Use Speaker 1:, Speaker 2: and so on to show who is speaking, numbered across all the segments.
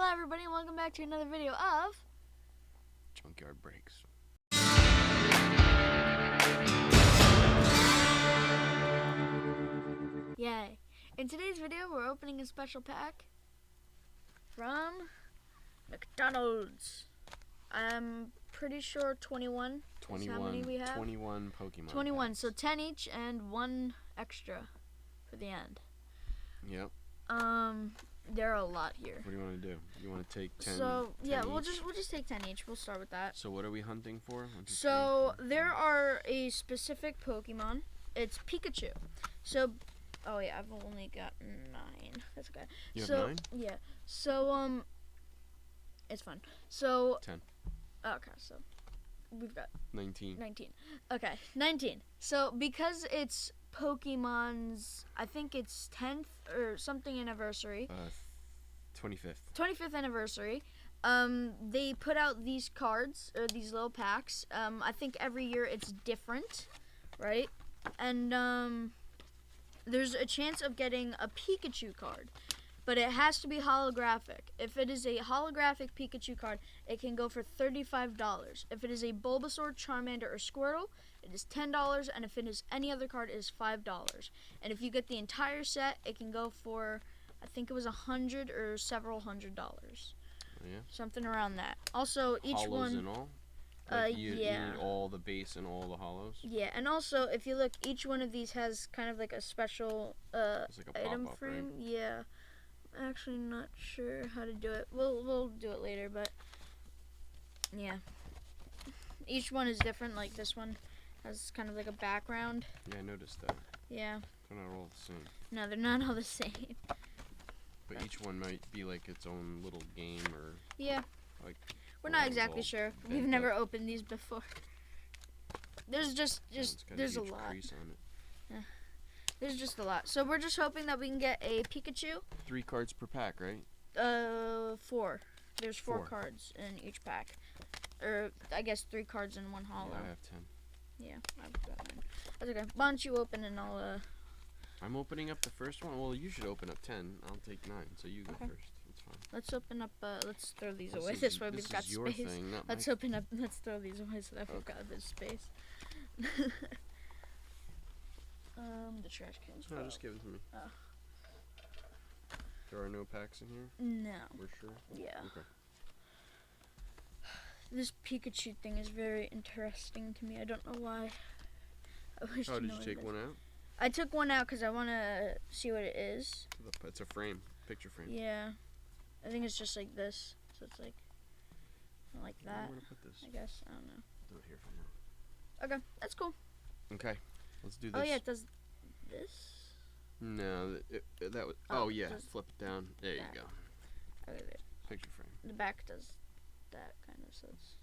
Speaker 1: Hello everybody and welcome back to another video of
Speaker 2: Junkyard Breaks.
Speaker 1: Yay. In today's video we're opening a special pack from McDonald's. I'm pretty sure 21 is how many we have.
Speaker 2: 21 Pokemon
Speaker 1: 21,
Speaker 2: packs.
Speaker 1: so 10 each and 1 extra for the end.
Speaker 2: Yep.
Speaker 1: There are a lot here.
Speaker 2: What do you want to do? You want to take 10?
Speaker 1: So
Speaker 2: 10
Speaker 1: yeah,
Speaker 2: each?
Speaker 1: we'll just take 10 each. We'll start with that.
Speaker 2: So what are we hunting for? 1, 2,
Speaker 1: So
Speaker 2: 3, 4,
Speaker 1: there
Speaker 2: 5.
Speaker 1: are a specific Pokemon. It's Pikachu. So, oh yeah, I've only got 9. That's okay.
Speaker 2: You have
Speaker 1: so,
Speaker 2: 9?
Speaker 1: Yeah. So it's fun. So
Speaker 2: 10.
Speaker 1: Okay, so we've got
Speaker 2: 19.
Speaker 1: 19. Okay, 19. So because it's Pokemon's, I think it's 10th or something anniversary.
Speaker 2: 25th.
Speaker 1: 25th anniversary. They put out these cards or these little packs. I think every year it's different, right? And there's a chance of getting a Pikachu card, but it has to be holographic. If it is a holographic Pikachu card, it can go for $35. If it is a Bulbasaur, Charmander, or Squirtle, it is $10, and if it is any other card, it is $5. And if you get the entire set, it can go for, I think it was $100 or several $100.
Speaker 2: Yeah.
Speaker 1: Something around that. Also, each
Speaker 2: Hollows
Speaker 1: one.
Speaker 2: and all? Like you
Speaker 1: Yeah.
Speaker 2: need all the base and all the hollows?
Speaker 1: Yeah, and also if you look, each one of these has kind of like a special
Speaker 2: It's like a
Speaker 1: item
Speaker 2: pop-up,
Speaker 1: frame.
Speaker 2: right?
Speaker 1: Yeah, I'm actually not sure how to do it. We'll do it later, but yeah, each one is different. Like this one has kind of like a background.
Speaker 2: Yeah, I noticed that.
Speaker 1: Yeah.
Speaker 2: They're not all the same.
Speaker 1: No, they're not all the same.
Speaker 2: But each one might be like its own little game or
Speaker 1: Yeah.
Speaker 2: like.
Speaker 1: We're not
Speaker 2: one's
Speaker 1: exactly
Speaker 2: all
Speaker 1: sure.
Speaker 2: bent
Speaker 1: We've
Speaker 2: up.
Speaker 1: never opened these before. There's just
Speaker 2: It's got
Speaker 1: there's a
Speaker 2: huge
Speaker 1: lot.
Speaker 2: crease on it.
Speaker 1: There's just a lot. So we're just hoping that we can get a Pikachu.
Speaker 2: 3 cards per pack, right?
Speaker 1: 4. There's 4
Speaker 2: 4.
Speaker 1: cards in each pack. Or, I guess 3 cards in 1 hollow.
Speaker 2: Yeah, I have 10.
Speaker 1: Yeah, I've got mine. That's okay. Why don't you open and I'll,
Speaker 2: I'm opening up the first one. Well, you should open up 10. I'll take 9. So you go
Speaker 1: Okay.
Speaker 2: first. That's fine.
Speaker 1: let's open up, let's throw these away.
Speaker 2: is-
Speaker 1: This way we've got
Speaker 2: is your
Speaker 1: space.
Speaker 2: thing, not
Speaker 1: Let's
Speaker 2: my
Speaker 1: open up, let's throw these away so that we've got this space. The trash can's
Speaker 2: No,
Speaker 1: full.
Speaker 2: just give it to me.
Speaker 1: Oh.
Speaker 2: There are no packs in here?
Speaker 1: No.
Speaker 2: We're sure?
Speaker 1: Yeah.
Speaker 2: Okay.
Speaker 1: This Pikachu thing is very interesting to me. I don't know why. I wish
Speaker 2: Oh,
Speaker 1: to
Speaker 2: did
Speaker 1: know
Speaker 2: you
Speaker 1: what
Speaker 2: take
Speaker 1: it is.
Speaker 2: one out?
Speaker 1: I took one out because I want to see what it is.
Speaker 2: It's a frame. Picture frame.
Speaker 1: Yeah. I think it's just like this. So it's like
Speaker 2: Where
Speaker 1: that,
Speaker 2: am I gonna put this?
Speaker 1: I guess. I don't know.
Speaker 2: Do it here for now.
Speaker 1: Okay, that's cool.
Speaker 2: Okay. Let's do this.
Speaker 1: Oh, yeah, it does this.
Speaker 2: No, that was.
Speaker 1: Oh,
Speaker 2: Oh, yeah.
Speaker 1: just
Speaker 2: Flip it down. There you
Speaker 1: that.
Speaker 2: go.
Speaker 1: Okay, there.
Speaker 2: Picture frame.
Speaker 1: The back does that kind of, so it's...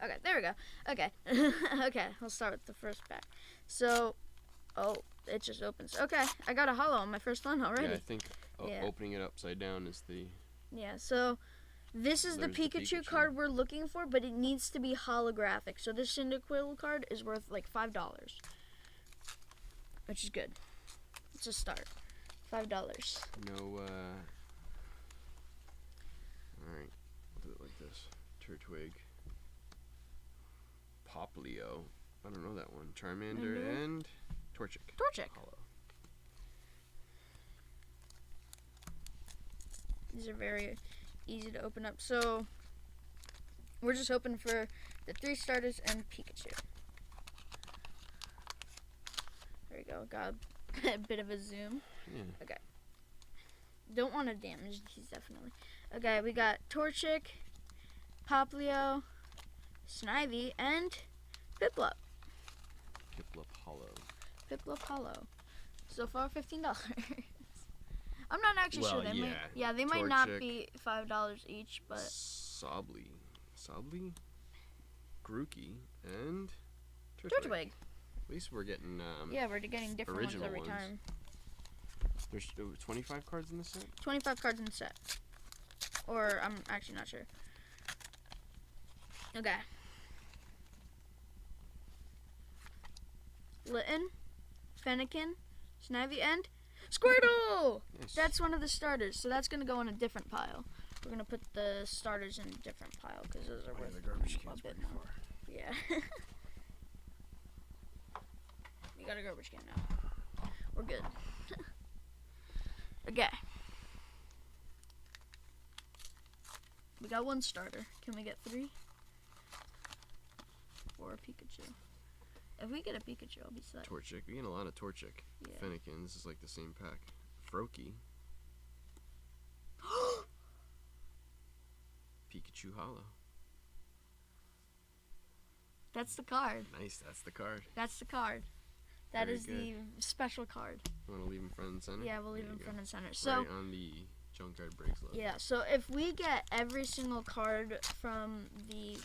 Speaker 1: Okay, there we go. Okay. Okay, we'll start with the first pack. So, oh, it just opens. Okay, I got a hollow on my first one already.
Speaker 2: Yeah, I think
Speaker 1: Yeah.
Speaker 2: opening it upside down is the.
Speaker 1: Yeah, so this is the
Speaker 2: There's the
Speaker 1: Pikachu
Speaker 2: Pikachu.
Speaker 1: card we're looking for, but it needs to be holographic. So this Cyndaquil card is worth like $5, which is good. It's a start. $5.
Speaker 2: No, Alright. I'll do it like this. Turtwig. Poplio. I don't know that one. Charmander
Speaker 1: Mhm.
Speaker 2: and Torchic.
Speaker 1: Torchic.
Speaker 2: Hollow.
Speaker 1: These are very easy to open up. So we're just hoping for the 3 starters and Pikachu. There we go. Got a bit of a zoom.
Speaker 2: Yeah.
Speaker 1: Don't want to damage these, definitely. Okay, we got Torchic, Poplio, Snivy, and Piplup.
Speaker 2: Piplup Hollow.
Speaker 1: Piplup Hollow. So far, $15. I'm not actually sure.
Speaker 2: Well,
Speaker 1: They might,
Speaker 2: yeah.
Speaker 1: they might not
Speaker 2: Torchic.
Speaker 1: be $5 each, but
Speaker 2: Sobly. Grookey. And
Speaker 1: Turtwig.
Speaker 2: At least we're getting
Speaker 1: Yeah, we're getting different ones
Speaker 2: original
Speaker 1: every
Speaker 2: ones.
Speaker 1: time.
Speaker 2: There's 25 cards in this set?
Speaker 1: 25 cards in the set. Or, I'm actually not sure. Okay. Litten, Fennekin, Snivy, and Squirtle!
Speaker 2: Nice.
Speaker 1: That's one of the starters, so that's going to go in a different pile. We're gonna put the starters in a different pile because those are worth
Speaker 3: The garbage
Speaker 1: a
Speaker 3: can's
Speaker 1: bit
Speaker 3: pretty
Speaker 1: more.
Speaker 3: far.
Speaker 1: Yeah. We got a garbage can now. We're good. Okay. We got one starter. Can we get 3? Or a Pikachu. If we get a Pikachu, I'll be set.
Speaker 2: Torchic. We get a lot of Torchic.
Speaker 1: Yeah.
Speaker 2: Fennekin. This is like the same pack. Froakie. Pikachu Hollow.
Speaker 1: That's the card.
Speaker 2: Nice. That's the card.
Speaker 1: That's the card. That
Speaker 2: Very
Speaker 1: is
Speaker 2: good.
Speaker 1: the special card.
Speaker 2: You want to leave him front and center?
Speaker 1: Yeah, we'll leave
Speaker 2: There
Speaker 1: him
Speaker 2: you
Speaker 1: front
Speaker 2: go.
Speaker 1: and center. So
Speaker 2: Right on the Junkyard Breaks logo.
Speaker 1: yeah, so if we get every single card from the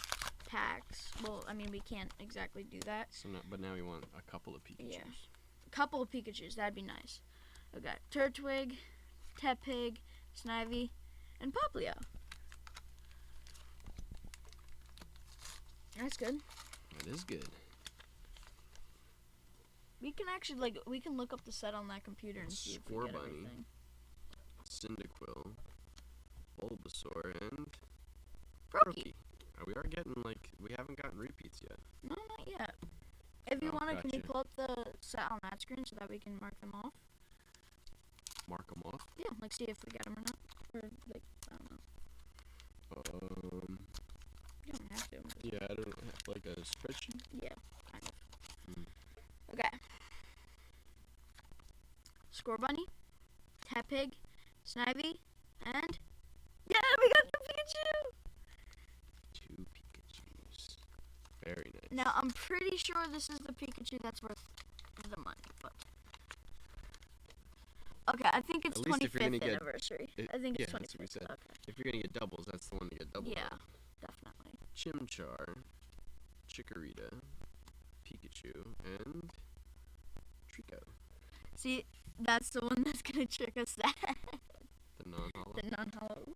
Speaker 1: packs, well, I mean, we can't exactly do that.
Speaker 2: So but now we want a couple of Pikachus.
Speaker 1: Yeah. A couple of Pikachus, that'd be nice. Okay, Turtwig, Tepig, Snivy, and Poplio. That's good.
Speaker 2: That is good.
Speaker 1: We can actually, we can look up the set on that computer and see if we get
Speaker 2: Scorbunny.
Speaker 1: everything.
Speaker 2: Cyndaquil. Bulbasaur and
Speaker 1: Froakie.
Speaker 2: We are getting we haven't gotten repeats yet.
Speaker 1: No, not yet. If you
Speaker 2: Oh,
Speaker 1: want to, can you
Speaker 2: gotcha.
Speaker 1: pull up the set on that screen so that we can mark them off?
Speaker 2: Mark them off.
Speaker 1: Yeah, see if we get them or not. Or, I don't know. You don't have to.
Speaker 2: Yeah, I don't have like a spreadsheet.
Speaker 1: Yeah, kind of.
Speaker 2: Hmm.
Speaker 1: Okay. Scorbunny, Tepig, Snivy, and yeah, we got the Pikachu!
Speaker 2: 2 Pikachus. Very nice.
Speaker 1: Now, I'm pretty sure this is the Pikachu that's worth the money, but... Okay, I think it's
Speaker 2: At least if you're gonna
Speaker 1: 25th
Speaker 2: get-
Speaker 1: anniversary. I think it's
Speaker 2: yeah,
Speaker 1: 25th.
Speaker 2: that's what we said.
Speaker 1: Okay.
Speaker 2: If you're gonna get doubles, that's the one to get double.
Speaker 1: Yeah,
Speaker 2: on.
Speaker 1: definitely.
Speaker 2: Chimchar, Chikorita, Pikachu, and Trico.
Speaker 1: See, that's the one that's gonna trick us that.
Speaker 2: The non-hollow.
Speaker 1: The non-hollow.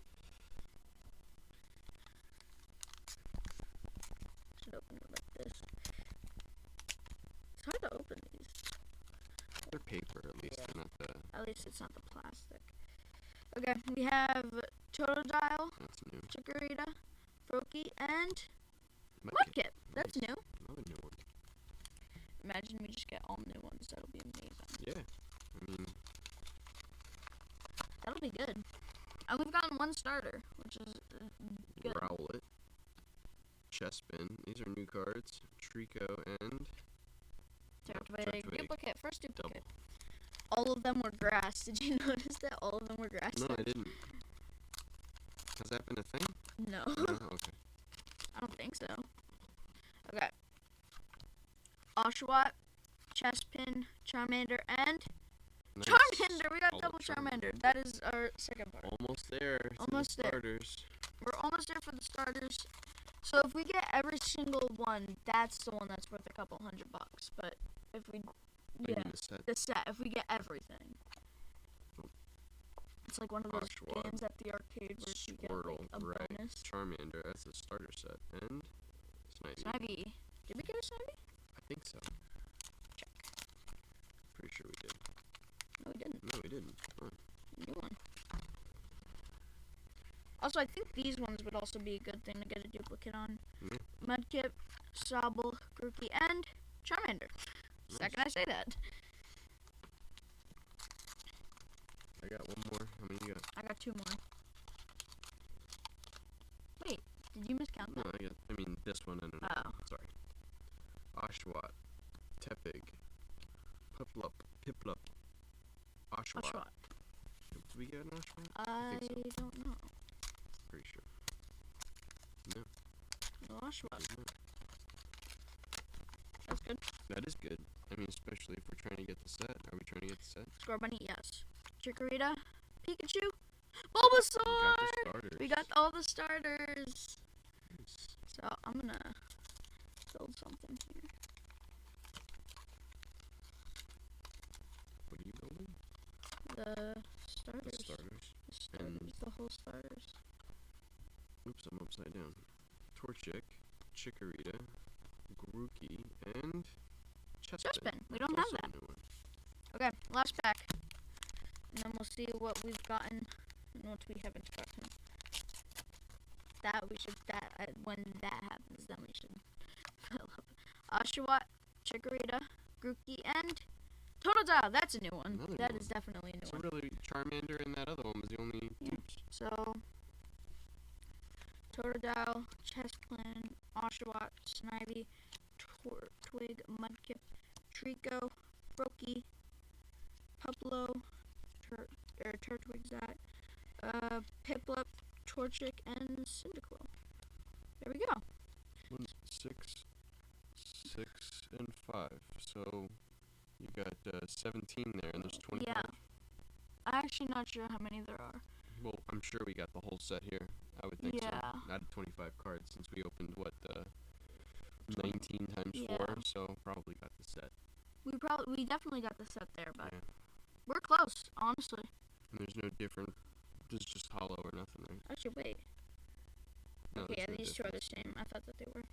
Speaker 1: Should open it like this. It's hard to open these.
Speaker 2: They're paper, at least.
Speaker 1: Yeah.
Speaker 2: They're not the.
Speaker 1: At least it's not the plastic. Okay, we have Totodile,
Speaker 2: That's new.
Speaker 1: Chikorita, Froakie, and
Speaker 2: Mudkip.
Speaker 1: Mudkip. That's
Speaker 2: Nice.
Speaker 1: new.
Speaker 2: Another new one.
Speaker 1: Imagine we just get all new ones. That'll be amazing.
Speaker 2: Yeah. I mean,
Speaker 1: That'll be good. And we've gotten one starter, which is good.
Speaker 2: Rowlet, Chespin. These are new cards. Trico and
Speaker 1: Turtwig.
Speaker 2: Turtwig.
Speaker 1: Duplicate. First duplicate.
Speaker 2: Double.
Speaker 1: All of them were grass. Did you notice that all of them were grass?
Speaker 2: No, I didn't. Has that been a thing?
Speaker 1: No.
Speaker 2: No? Okay.
Speaker 1: I don't think so. Okay. Oshawott, Chespin, Charmander, and
Speaker 2: Nice.
Speaker 1: Charmander! We got
Speaker 2: All
Speaker 1: double
Speaker 2: of
Speaker 1: Charmander. That is our second part.
Speaker 2: Almost there. to the
Speaker 1: Almost there.
Speaker 2: starters.
Speaker 1: We're almost there for the starters. So if we get every single one, that's the one that's worth a couple $100. But if we,
Speaker 2: I
Speaker 1: yeah,
Speaker 2: need a set.
Speaker 1: the set. If we get everything, it's like one of those
Speaker 2: Oshawott,
Speaker 1: games at the arcade where you get
Speaker 2: Squirtle,
Speaker 1: like a
Speaker 2: right.
Speaker 1: bonus.
Speaker 2: Charmander. That's a starter set. And Snivy.
Speaker 1: Snivy. Did we get a Snivy?
Speaker 2: I think so.
Speaker 1: Check.
Speaker 2: Pretty sure we did.
Speaker 1: No, we didn't.
Speaker 2: No, we didn't. Oh.
Speaker 1: New one. Also, I think these ones would also be a good thing to get a duplicate on.
Speaker 2: Yeah.
Speaker 1: Mudkip, Sobble, Grookey, and Charmander. Second I say that.
Speaker 2: I got one more. How many you got?
Speaker 1: I got 2 more. Wait, did you miscount
Speaker 2: No,
Speaker 1: that?
Speaker 2: I mean this one and another.
Speaker 1: Oh.
Speaker 2: Sorry. Oshawott, Tepig, Piplup, Oshawott.
Speaker 1: Oshawott.
Speaker 2: Did we get an Oshawott?
Speaker 1: I
Speaker 2: think so.
Speaker 1: don't know.
Speaker 2: Pretty sure.
Speaker 1: No Oshawott.
Speaker 2: Isn't it?
Speaker 1: That's good.
Speaker 2: That is good. I mean, especially if we're trying to get the set. Are we trying to get the set?
Speaker 1: Scorbunny, yes. Chikorita, Pikachu,
Speaker 2: We
Speaker 1: Bulbasaur!
Speaker 2: got the starters.
Speaker 1: We got all the starters.
Speaker 2: Nice.
Speaker 1: So I'm gonna build something here.
Speaker 2: What are you building?
Speaker 1: The starters.
Speaker 2: The starters.
Speaker 1: The starters.
Speaker 2: And-
Speaker 1: The whole starters.
Speaker 2: Oops, I'm upside down. Torchic, Chikorita, Grookey, and Chespin.
Speaker 1: Chespin. We don't
Speaker 2: That's
Speaker 1: have
Speaker 2: also
Speaker 1: that.
Speaker 2: a new one.
Speaker 1: Okay, last pack. And then we'll see what we've gotten and what we haven't gotten. that, when that happens, then we should fill up. Oshawott, Chikorita, Grookey, and Totodile. That's a new one.
Speaker 2: Another
Speaker 1: That
Speaker 2: new
Speaker 1: is
Speaker 2: one.
Speaker 1: definitely a new
Speaker 2: So
Speaker 1: one.
Speaker 2: really, Charmander and that other one was the only dupes.
Speaker 1: So, Totodile, Chesplan, Oshawott, Snivy, Twig, Mudkip, Trico, Brokey, Puplo, Turtwig's Piplup, Torchic, and Cyndaquil. There we go.
Speaker 2: 1, 6, 6, and 5. So you got 17 there, and there's 25.
Speaker 1: Yeah. I'm actually not sure how many there are.
Speaker 2: Well, I'm sure we got the whole set here. I would think
Speaker 1: Yeah.
Speaker 2: so. Out of 25 cards, since we opened 19 times
Speaker 1: Yeah.
Speaker 2: 4, so probably got the set.
Speaker 1: We definitely got the set there, but
Speaker 2: Yeah.
Speaker 1: we're close, honestly.
Speaker 2: And there's no different. This is just hollow or nothing, right?
Speaker 1: Actually, wait.
Speaker 2: No,
Speaker 1: Okay,
Speaker 2: there's
Speaker 1: yeah,
Speaker 2: no
Speaker 1: these two are the
Speaker 2: difference.
Speaker 1: same. I thought that they were.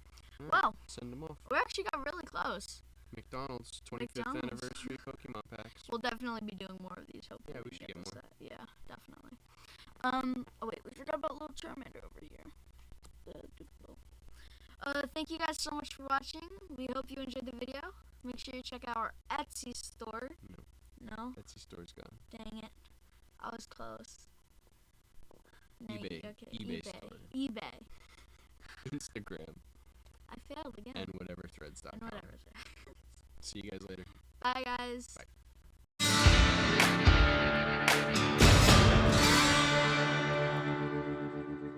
Speaker 2: Alright,
Speaker 1: Well,
Speaker 2: send them off.
Speaker 1: we actually got really close.
Speaker 2: McDonald's 25th
Speaker 1: McDonald's.
Speaker 2: anniversary Pokemon packs.
Speaker 1: We'll definitely be doing more of these. Hopefully,
Speaker 2: Yeah, we should get
Speaker 1: this
Speaker 2: more.
Speaker 1: set. Yeah, definitely. Oh wait, we forgot about little Charmander over here. The Duplo. Thank you guys so much for watching. We hope you enjoyed the video. Make sure you check out our Etsy store. No?
Speaker 2: Etsy store's gone.
Speaker 1: Dang it. I was close. No,
Speaker 2: eBay.
Speaker 1: Okay.
Speaker 2: eBay store.
Speaker 1: eBay.
Speaker 2: Instagram.
Speaker 1: I failed again.
Speaker 2: And whatever threads.com.
Speaker 1: And whatever.
Speaker 2: See you guys later.
Speaker 1: Bye, guys.
Speaker 2: Bye.